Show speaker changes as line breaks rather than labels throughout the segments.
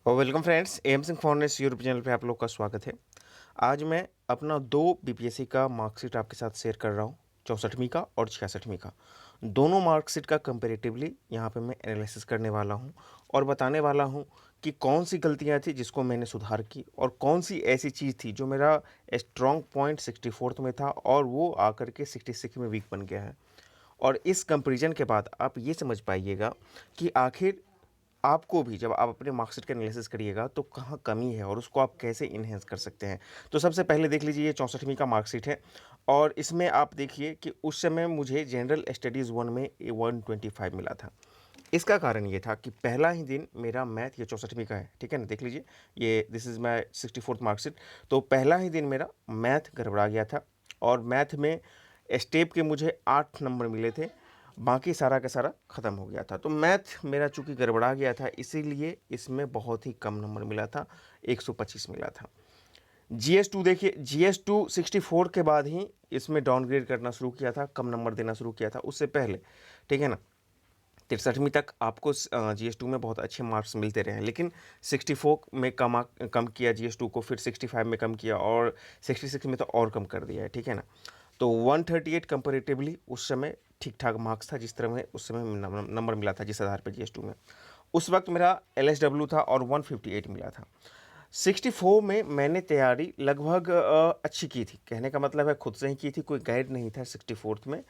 और welcome friends, M Singh फॉरनेस YouTube channel पे आप लोग का स्वागत है। आज मैं अपना दो बीपीएससी का मार्कशीट आपके साथ शेयर कर रहा हूँ, 64वीं का और 66वीं का। दोनों मार्कशीट का कंपेरेटिवली यहाँ पे मैं एनालिसिस करने वाला हूँ और बताने वाला हूँ कि कौन सी गलतियाँ थी जिसको मैंने सुधार की और कौन सी ऐसी चीज़ थी जो मेरा स्ट्रॉन्ग पॉइंट 64th में था और वो आकर के 66 में वीक बन गया है। और इस कंपैरिजन के बाद आप ये समझ पाइएगा कि आखिर आपको भी जब आप अपने मार्कशीट का एनालिसिस करिएगा तो कहाँ कमी है और उसको आप कैसे इन्हेंस कर सकते हैं। तो सबसे पहले देख लीजिए, ये 64वीं का मार्कशीट है और इसमें आप देखिए कि उस समय मुझे जनरल स्टडीज़ 1 में 125 मिला था। इसका कारण ये था कि पहला ही दिन मेरा मैथ, ये 64वीं का है, ठीक है ना, देख लीजिए, ये this is my 64th marksheet. तो पहला ही दिन मेरा मैथ गड़बड़ा गया था और मैथ में स्टेप के मुझे 8 नंबर मिले थे, बाकी सारा का सारा ख़त्म हो गया था। तो मैथ मेरा चूंकि गड़बड़ा गया था इसीलिए इसमें बहुत ही कम नंबर मिला था, 125 मिला था। GS2 देखिए, GS2 64 के बाद ही इसमें डाउनग्रेड करना शुरू किया था, कम नंबर देना शुरू किया था, उससे पहले, ठीक है ना, 63वीं तक आपको GS2 में बहुत अच्छे मार्क्स मिलते रहे, लेकिन 64 में कम किया GS2 को, फिर 65 में कम किया और 66 में तो और कम कर दिया है, ठीक है ना। तो 138 कंपेरेटिवली उस समय ठीक ठाक मार्क्स था, जिस तरह में उस समय नंबर मिला था जिस आधार पर GS2 में। उस वक्त मेरा LSW था और 158 मिला था। 64 में मैंने तैयारी लगभग अच्छी की थी, कहने का मतलब है खुद से ही की थी, कोई गाइड नहीं था 64th में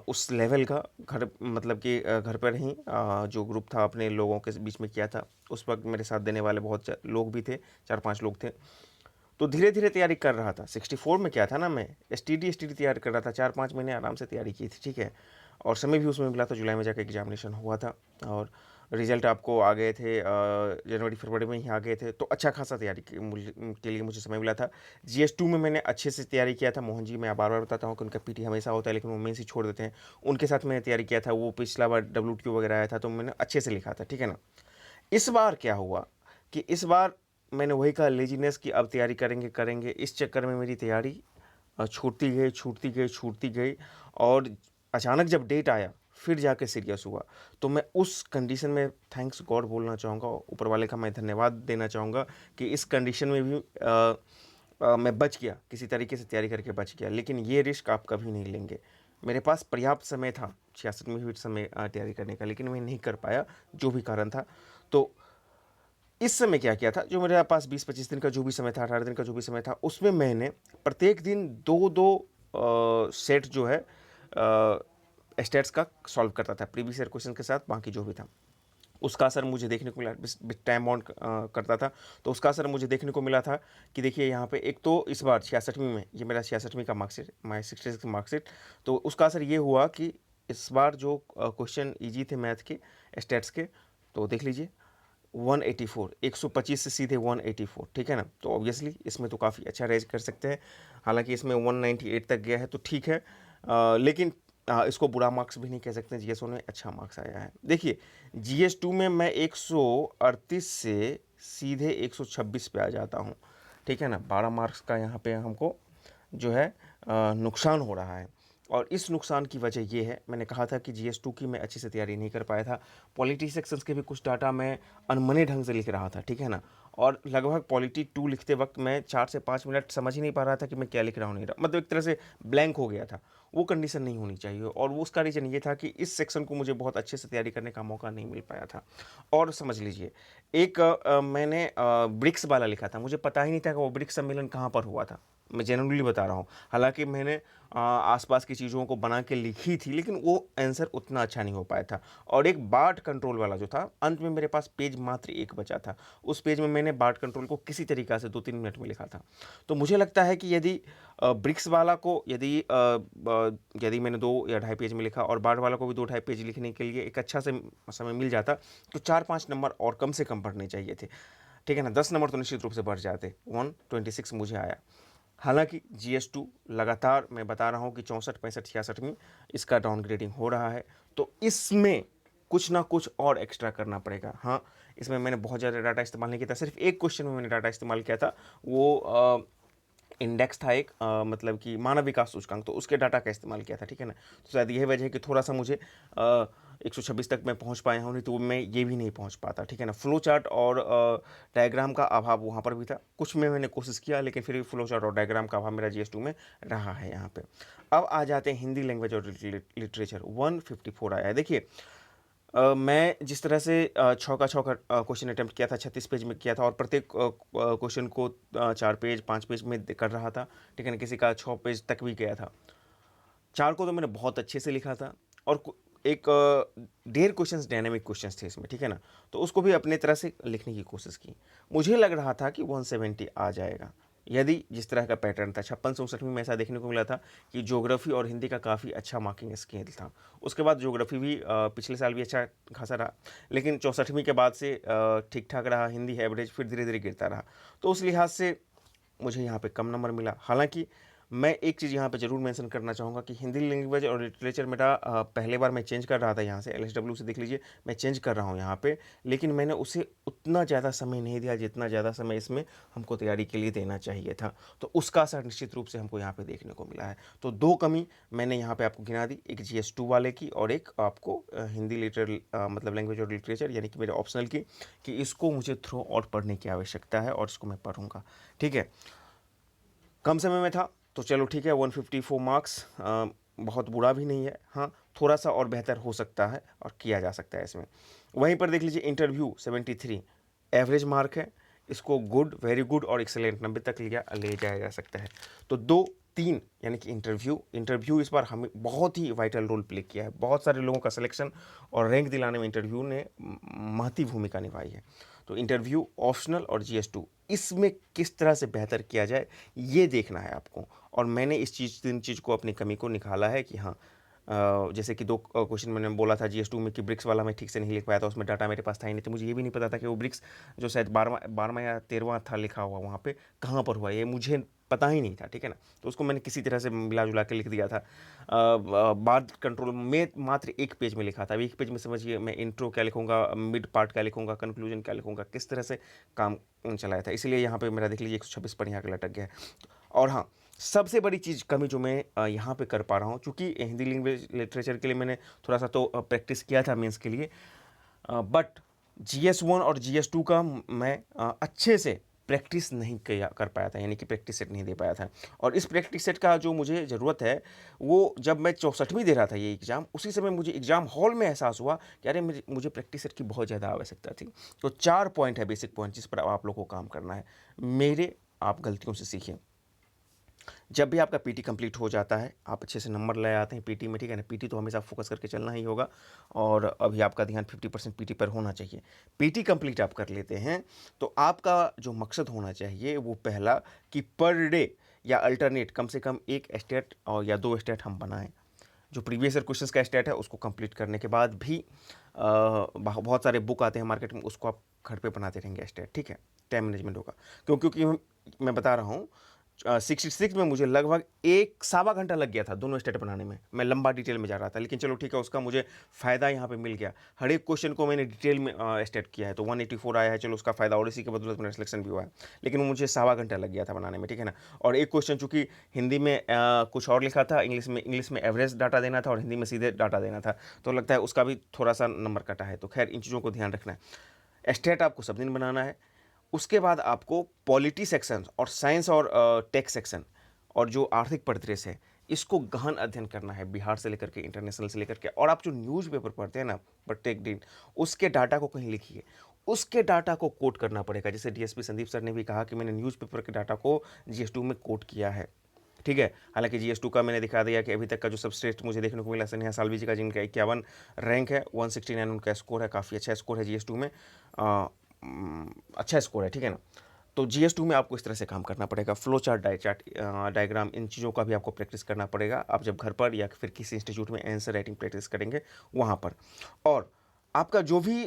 उस लेवल का। घर मतलब कि घर पर ही जो ग्रुप था अपने लोगों के बीच में किया था। उस वक्त मेरे साथ देने वाले बहुत लोग भी थे, 4-5 लोग थे। तो धीरे धीरे तैयारी कर रहा था। 64 में क्या था ना, मैं एस टी डी तैयारी कर रहा था, 4-5 महीने आराम से तैयारी की थी, ठीक है। और समय भी उसमें मिला था, जुलाई में जाकर एग्जामिनेशन हुआ था और रिजल्ट आपको आ गए थे, जनवरी फरवरी में ही आ गए थे। तो अच्छा खासा तैयारी के लिए मुझे समय मिला था। GS2 में मैंने अच्छे से तैयारी किया था। मोहन जी, मैं बार बार बताता हूँ कि उनका पीटी हमेशा होता है लेकिन वो मेंस ही छोड़ देते हैं। उनके साथ मैंने तैयारी किया था, वो पिछला बार WTO वगैरह आया था तो मैंने अच्छे से लिखा था, ठीक है ना। इस बार क्या हुआ कि इस बार मैंने वही कहा, लेजीनेस की अब तैयारी करेंगे करेंगे, इस चक्कर में मेरी तैयारी छूटती गई छूटती गई छूटती गई। और अचानक जब डेट आया फिर जाके सीरियस हुआ। तो मैं उस कंडीशन में थैंक्स गॉड बोलना चाहूँगा, ऊपर वाले का मैं धन्यवाद देना चाहूँगा कि इस कंडीशन में भी मैं बच गया, किसी तरीके से तैयारी करके बच गया। लेकिन ये रिस्क आप कभी नहीं लेंगे। मेरे पास पर्याप्त समय था 66 में भी समय तैयारी करने का, लेकिन मैं नहीं कर पाया, जो भी कारण था। तो इस समय क्या किया था, जो मेरे पास 20-25 दिन का जो भी समय था, 18 दिन का जो भी समय था, उसमें मैंने प्रत्येक दिन दो दो सेट जो है स्टेट्स का सॉल्व करता था, प्रीवियस ईयर क्वेश्चन के साथ, बाकी जो भी था उसका असर मुझे देखने को मिला। टाइम बाउंड करता था तो उसका असर मुझे देखने को मिला था कि देखिए यहाँ पे एक तो इस बार 66वीं में, ये मेरा 66वीं का मार्कशीट, माई 66 मार्कशीट। तो उसका असर ये हुआ कि इस बार जो क्वेश्चन ईजी थे मैथ के, स्टेट्स के, तो देख लीजिए 184, 125 से सीधे 184, ठीक है ना। तो ऑब्वियसली इसमें तो काफ़ी अच्छा रेज कर सकते हैं। हालांकि इसमें 198 तक गया है तो ठीक है, लेकिन इसको बुरा मार्क्स भी नहीं कह सकते, GS1 में अच्छा मार्क्स आया है। देखिए, GS2 में मैं 138 से सीधे 126 पे आ जाता हूँ, ठीक है ना। 12 मार्क्स का यहाँ पे हमको जो है नुकसान हो रहा है। और इस नुकसान की वजह ये है, मैंने कहा था कि GS2 की मैं अच्छे से तैयारी नहीं कर पाया था। पॉलिटी सेक्शंस के भी कुछ डाटा मैं अनमने ढंग से लिख रहा था, ठीक है ना। और लगभग पॉलिटी 2 लिखते वक्त मैं 4 से 5 मिनट समझ ही नहीं पा रहा था कि मैं क्या लिख रहा हूँ, नहीं रहा, मतलब एक तरह से ब्लैंक हो गया था। वो कंडीशन नहीं होनी चाहिए और वो उसका रीज़न ये था कि इस सेक्शन को मुझे बहुत अच्छे से तैयारी करने का मौका नहीं मिल पाया था। और समझ लीजिए, एक मैंने ब्रिक्स वाला लिखा था, मुझे पता ही नहीं था कि वो ब्रिक्स सम्मेलन कहाँ पर हुआ था। मैं जेनुअनली बता रहा हूँ, हालांकि मैंने आसपास की चीज़ों को बना के लिखी थी लेकिन वो आंसर उतना अच्छा नहीं हो पाया था। और एक बार्ट कंट्रोल वाला जो था, अंत में मेरे पास पेज मात्र एक बचा था, उस पेज में मैंने बार्ट कंट्रोल को किसी तरीक़ा से 2-3 मिनट में लिखा था। तो मुझे लगता है कि यदि ब्रिक्स वाला को यदि मैंने 2 या 2.5 पेज में लिखा और बार्ट वाला को भी 2-2.5 पेज लिखने के लिए एक अच्छा से समय मिल जाता, तो 4-5 नंबर और कम से कम बढ़ने चाहिए थे, ठीक है ना। 10 नंबर तो निश्चित रूप से बढ़ जाते। 126 मुझे आया। हालांकि GS2 लगातार, मैं बता रहा हूं कि 64, 65, 66 में इसका डाउनग्रेडिंग हो रहा है। तो इसमें कुछ ना कुछ और एक्स्ट्रा करना पड़ेगा। हाँ, इसमें मैंने बहुत ज़्यादा डाटा इस्तेमाल नहीं किया था, सिर्फ एक क्वेश्चन में मैंने डाटा इस्तेमाल किया था। वो इंडेक्स था एक, मतलब कि मानव विकास सूचकांक, तो उसके डाटा का इस्तेमाल किया था, ठीक है ना। तो शायद यही वजह है कि थोड़ा सा मुझे 126 तक मैं पहुंच पाया हूँ, नहीं तो मैं ये भी नहीं पहुंच पाता, ठीक है ना। फ्लो चार्ट और डायग्राम का अभाव वहाँ पर भी था, कुछ में मैंने कोशिश किया, लेकिन फिर भी फ्लो चार्ट और डायग्राम का अभाव मेरा GS2 में रहा है यहाँ पे। अब आ जाते हैं हिंदी लैंग्वेज और लिटरेचर। 154 आया है। देखिए मैं जिस तरह से छः का क्वेश्चन अटेम्प्ट किया था, 36 पेज में किया था, और प्रत्येक क्वेश्चन को 4 पेज 5 पेज में कर रहा था, ठीक है ना। किसी का 6 पेज तक भी गया था। 4 को तो मैंने बहुत अच्छे से लिखा था, और एक 1.5 क्वेश्चंस डायनेमिक क्वेश्चंस थे इसमें, ठीक है ना। तो उसको भी अपने तरह से लिखने की कोशिश की। मुझे लग रहा था कि 170 आ जाएगा, यदि जिस तरह का पैटर्न था। 56-64 में ऐसा देखने को मिला था कि ज्योग्राफी और हिंदी का काफ़ी अच्छा मार्किंग स्केल था। उसके बाद ज्योग्राफी भी पिछले साल भी अच्छा खासा रहा, लेकिन 64वीं के बाद से ठीक ठाक रहा। हिंदी एवरेज, फिर धीरे धीरे गिरता रहा। तो उस लिहाज से मुझे यहाँ पे कम नंबर मिला। हालांकि मैं एक चीज़ यहाँ पे ज़रूर मेंशन करना चाहूँगा कि हिंदी लैंग्वेज और लिटरेचर मेरा पहले बार मैं चेंज कर रहा था यहाँ से, LSW से देख लीजिए, मैं चेंज कर रहा हूँ यहाँ पे, लेकिन मैंने उसे उतना ज़्यादा समय नहीं दिया जितना ज़्यादा समय इसमें हमको तैयारी के लिए देना चाहिए था। तो उसका असर निश्चित रूप से हमको यहाँ पे देखने को मिला है। तो 2 कमी मैंने यहाँ पे आपको गिना दी, एक GS2 वाले की और एक आपको हिंदी मतलब लैंग्वेज और लिटरेचर यानी कि मेरे ऑप्शनल की, कि इसको मुझे थ्रू आउट पढ़ने की आवश्यकता है और इसको मैं पढ़ूंगा, ठीक है। कम समय में था तो चलो ठीक है, 154 मार्क्स बहुत बुरा भी नहीं है। हाँ, थोड़ा सा और बेहतर हो सकता है और किया जा सकता है इसमें। वहीं पर देख लीजिए इंटरव्यू 73 एवरेज मार्क है, इसको गुड, वेरी गुड और एक्सेलेंट 90 तक ले जाया जा सकता है। तो 2-3 यानी कि इंटरव्यू इस बार हमें बहुत ही वाइटल रोल प्ले किया है। बहुत सारे लोगों का सिलेक्शन और रैंक दिलाने में इंटरव्यू ने महती भूमिका निभाई है। तो इंटरव्यू, ऑप्शनल और GS2, इसमें किस तरह से बेहतर किया जाए ये देखना है आपको। और मैंने इस तीन चीज़ को, अपनी कमी को निकाला है कि हाँ, जैसे कि 2 क्वेश्चन मैंने बोला था GS2 में कि ब्रिक्स वाला मैं ठीक से नहीं लिख पाया था, उसमें डाटा मेरे पास था ही नहीं, तो मुझे ये भी नहीं पता था कि वो ब्रिक्स जो शायद 12वां या 13वां था लिखा हुआ वहाँ पे, कहाँ पर हुआ ये मुझे पता ही नहीं था, ठीक है ना। तो उसको मैंने किसी तरह से मिला जुला के लिख दिया था। बाद कंट्रोल में मात्र 1 पेज में लिखा था। अब 1 पेज में समझिए मैं इंट्रो क्या लिखूंगा, मिड पार्ट क्या लिखूंगा, कंक्लूजन क्या लिखूंगा, किस तरह से काम चलाया था। इसीलिए यहाँ पे मेरा देख लीजिए 126 पर यहाँ के लटक गया है। और हाँ, सबसे बड़ी चीज़ कमी जो मैं यहाँ पे कर पा रहा हूँ, चूँकि हिंदी लैंग्वेज लिटरेचर के लिए मैंने थोड़ा सा तो प्रैक्टिस किया था मेंस के लिए, बट GS1 और GS2 का मैं अच्छे से प्रैक्टिस नहीं किया कर पाया था, यानी कि प्रैक्टिस सेट नहीं दे पाया था। और इस प्रैक्टिस सेट का जो मुझे ज़रूरत है, वो जब मैं 64वीं दे रहा था ये एग्ज़ाम, उसी समय मुझे एग्ज़ाम हॉल में एहसास हुआ कि अरे मुझे प्रैक्टिस सेट की बहुत ज़्यादा आवश्यकता थी। तो 4 पॉइंट है, बेसिक पॉइंट, जिस पर आप लोग को काम करना है। मेरे आप गलतियों से सीखिए। जब भी आपका पीटी कंप्लीट हो जाता है, आप अच्छे से नंबर ले आते हैं पीटी में, ठीक है ना। पीटी तो हमेशा फोकस करके चलना ही होगा, और अभी आपका ध्यान 50% पीटी पर होना चाहिए। पीटी कंप्लीट आप कर लेते हैं तो आपका जो मकसद होना चाहिए वो पहला, कि पर डे या अल्टरनेट कम से कम 1 स्टेट और या 2 स्टेट हम बनाएं। जो प्रीवियस ईयर क्वेश्चंस का स्टेट है उसको कंप्लीट करने के बाद भी बहुत सारे बुक आते हैं मार्केट में, उसको आप घर पे बनाते रहेंगे स्टेट, ठीक है। टाइम मैनेजमेंट होगा, क्योंकि मैं बता रहा हूँ 66 में मुझे लगभग 1 सवा घंटा लग गया था दोनों स्टेट बनाने में। मैं लंबा डिटेल में जा रहा था, लेकिन चलो ठीक है, उसका मुझे फ़ायदा यहाँ पे मिल गया। हर एक क्वेश्चन को मैंने डिटेल में स्टेट किया है, तो 184 आया है, चलो उसका फ़ायदा, और इसी के बदौलत मेरा सिलेक्शन भी हुआ है। लेकिन वो मुझे 1.25 घंटा लग गया था बनाने में, ठीक है ना। और एक क्वेश्चन चूँकि हिंदी में कुछ और लिखा था, इंग्लिश में एवरेज डाटा देना था और हिंदी में सीधे डाटा देना था, तो लगता है उसका भी थोड़ा सा नंबर कटा है। तो खैर, इन चीज़ों को ध्यान रखना है। स्टेट आपको सब दिन बनाना है। उसके बाद आपको पॉलिटी सेक्शन और साइंस और टेक सेक्शन और जो आर्थिक परिदृश्य है, इसको गहन अध्ययन करना है, बिहार से लेकर के इंटरनेशनल से लेकर के। और आप जो न्यूज़पेपर पढ़ते हैं ना प्रत्येक दिन, उसके डाटा को कहीं लिखिए, उसके डाटा को कोट करना पड़ेगा। जैसे DSP संदीप सर ने भी कहा कि मैंने न्यूज़पेपर के डाटा को GS2 में कोट किया है, ठीक है। हालांकि GS2 का मैंने दिखा दिया कि अभी तक का जो सबश्रेष्ठ मुझे देखने को मिला स्नेहा सालवी जी का, जिनका 51 रैंक है, 169 उनका स्कोर है, काफ़ी अच्छा स्कोर है GS2 में, अच्छा स्कोर है, ठीक है ना। तो GS2 में आपको इस तरह से काम करना पड़ेगा। फ्लो चार्ट, डायग्राम, इन चीज़ों का भी आपको प्रैक्टिस करना पड़ेगा, आप जब घर पर या फिर किसी इंस्टीट्यूट में आंसर राइटिंग प्रैक्टिस करेंगे वहाँ पर। और आपका जो भी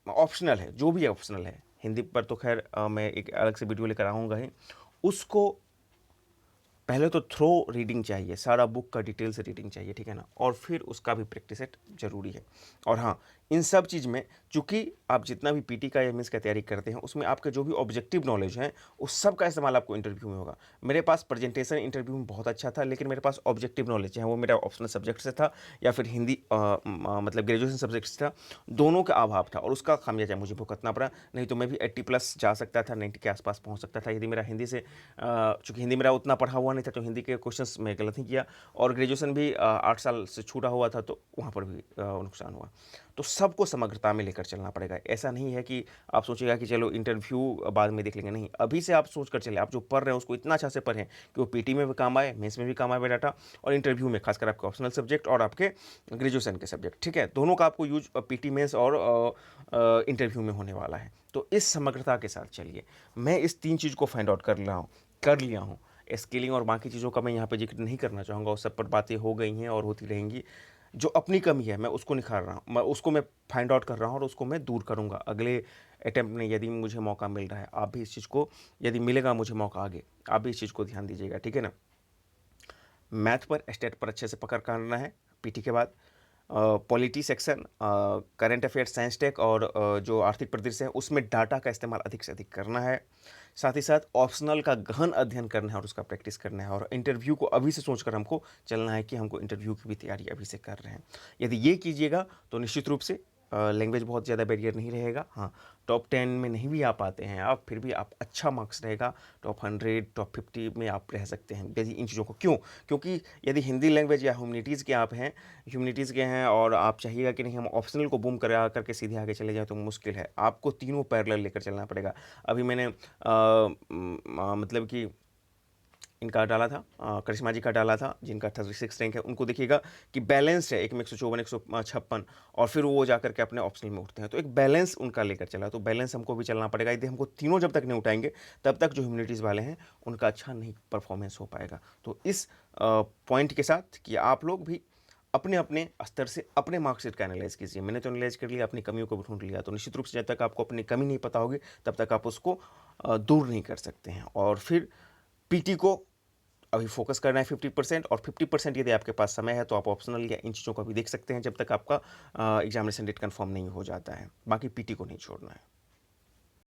ऑप्शनल है, हिंदी पर तो खैर मैं एक अलग से वीडियो लेकर आऊँगा ही, उसको पहले तो थ्रो रीडिंग चाहिए, सारा बुक का डिटेल से रीडिंग चाहिए, ठीक है ना। और फिर उसका भी प्रैक्टिस सेट जरूरी है। और हाँ, इन सब चीज़ में चूँकि आप जितना भी पीटी का या मेंस का तैयारी करते हैं, उसमें आपके जो भी ऑब्जेक्टिव नॉलेज है, उस सब का इस्तेमाल आपको इंटरव्यू में होगा। मेरे पास प्रेजेंटेशन इंटरव्यू में बहुत अच्छा था, लेकिन मेरे पास ऑब्जेक्टिव नॉलेज, चाहे वो मेरा ऑप्शनल सब्जेक्ट से था या फिर हिंदी मतलब ग्रेजुएशन सब्जेक्ट से था, दोनों का अभाव था और उसका खामियाजा मुझे भुगतना पड़ा। नहीं तो मैं भी 80 प्लस जा सकता था, 90 के आसपास पहुँच सकता था, यदि मेरा हिंदी से चूँकि हिंदी मेरा उतना पढ़ा हुआ नहीं था, तो हिंदी के क्वेश्चंस मैं गलत ही किया और ग्रेजुएशन भी 8 साल से छूटा हुआ था, तो वहाँ पर भी नुकसान हुआ। तो सबको समग्रता में लेकर चलना पड़ेगा। ऐसा नहीं है कि आप सोचिएगा कि चलो इंटरव्यू बाद में देख लेंगे, नहीं। अभी से आप सोच कर चलें, आप जो पढ़ रहे हैं उसको इतना अच्छा से पढ़ें कि वो पीटी में भी काम आए, मेंस में भी काम आए डाटा, और इंटरव्यू में खासकर आपके ऑप्शनल सब्जेक्ट और आपके ग्रेजुएशन के सब्जेक्ट, ठीक है? दोनों का आपको यूज पीटी, मेंस और इंटरव्यू में होने वाला है। तो इस समग्रता के साथ चलिए। मैं इस 3 चीज़ को फाइंड आउट कर लिया हूँ। स्किलिंग और बाकी चीज़ों का मैं यहाँ पे ज़िक्र नहीं करना चाहूँगा, उस सब पर बातें हो गई हैं और होती रहेंगी। जो अपनी कमी है मैं उसको निखार रहा हूँ, मैं फाइंड आउट कर रहा हूँ और उसको मैं दूर करूँगा अगले अटेम्प्ट में, यदि मुझे मौका मिल रहा है। आप भी इस चीज़ को, यदि मिलेगा मुझे मौका आगे, आप भी इस चीज़ को ध्यान दीजिएगा, ठीक है ना? मैथ पर, स्टेट पर अच्छे से पकड़ करना है पीटी के बाद। Polity section, current affairs, science tech और जो आर्थिक परिदृश्य है उसमें डाटा का इस्तेमाल अधिक से अधिक करना है। साथ ही साथ ऑप्शनल का गहन अध्ययन करना है और उसका प्रैक्टिस करना है, और इंटरव्यू को अभी से सोचकर हमको चलना है कि हमको इंटरव्यू की भी तैयारी अभी से कर रहे हैं। यदि ये कीजिएगा तो निश्चित रूप से लैंग्वेज बहुत ज़्यादा बैरियर नहीं रहेगा। हाँ, टॉप 10 में नहीं भी आ पाते हैं आप, फिर भी आप अच्छा मार्क्स रहेगा, टॉप 100, टॉप 50 में आप रह सकते हैं यदि इन चीज़ों को, क्यों? क्योंकि यदि हिंदी लैंग्वेज या ह्यूमैनिटीज़ के हैं और आप चाहिएगा कि नहीं हम ऑप्शनल को बूम करा करके सीधे आगे चले जाएँ, तो मुश्किल है। आपको तीनों पैरेलल लेकर चलना पड़ेगा। अभी मैंने मतलब कि इनका डाला था, करिश्मा जी का डाला था, जिनका 36 रैंक है, उनको देखिएगा कि बैलेंस्ड है, एक में 154, 156, और फिर वो जाकर के अपने ऑप्शनल में उठते हैं, तो एक बैलेंस उनका लेकर चला। तो बैलेंस हमको भी चलना पड़ेगा। यदि हमको तीनों जब तक नहीं उठाएंगे, तब तक जो ह्यूमैनिटीज़ वाले हैं उनका अच्छा नहीं परफॉर्मेंस हो पाएगा। तो इस पॉइंट के साथ कि आप लोग भी अपने अपने स्तर से अपने मार्कशीट का एनालाइज कीजिए। मैंने तो एनालाइज कर लिया, अपनी कमियों को भी ढूंढ लिया। तो निश्चित रूप से जब तक आपको अपनी कमी नहीं पता होगी, तब तक आप उसको दूर नहीं कर सकते हैं। और फिर पीटी को अभी फोकस करना है 50%, और 50% यदि आपके पास समय है तो आप ऑप्शनल या इन चीज़ों का भी देख सकते हैं, जब तक आपका एग्जामिनेशन डेट कंफर्म नहीं हो जाता है। बाकी पीटी को नहीं छोड़ना है।